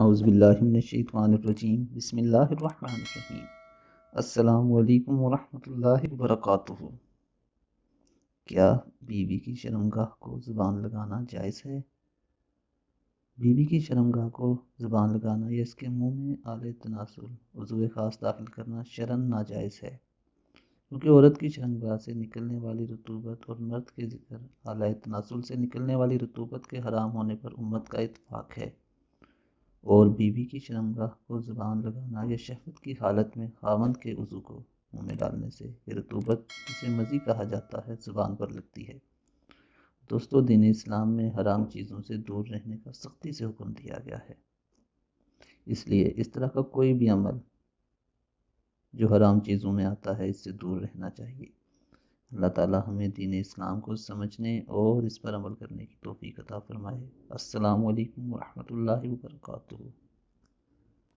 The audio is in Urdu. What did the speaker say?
اعوذ باللہ من الشیطان الرجیم بسم اللہ الرحمن الرحیم السلام علیکم ورحمۃ اللہ وبرکاتہ۔ کیا بیوی کی شرمگاہ کو زبان لگانا جائز ہے؟ بیوی کی شرمگاہ کو زبان لگانا یا اس کے منہ میں آلہ تناسل عضو خاص داخل کرنا شرعاً ناجائز ہے، کیونکہ عورت کی شرمگاہ سے نکلنے والی رطوبت اور مرد کے ذکر آلہ تناسل سے نکلنے والی رطوبت کے حرام ہونے پر امت کا اتفاق ہے، اور بیوی کی شرمگاہ کو زبان لگانا یا شہوت کی حالت میں خاوند کے عضو کو منہ میں ڈالنے سے یہ رطوبت جسے مزی کہا جاتا ہے زبان پر لگتی ہے۔ دوستو، دین اسلام میں حرام چیزوں سے دور رہنے کا سختی سے حکم دیا گیا ہے، اس لیے اس طرح کا کوئی بھی عمل جو حرام چیزوں میں آتا ہے اس سے دور رہنا چاہیے۔ اللہ تعالی ہمیں دین اسلام کو سمجھنے اور اس پر عمل کرنے کی توفیق عطا فرمائے۔ السلام علیکم ورحمۃ اللہ وبرکاتہ۔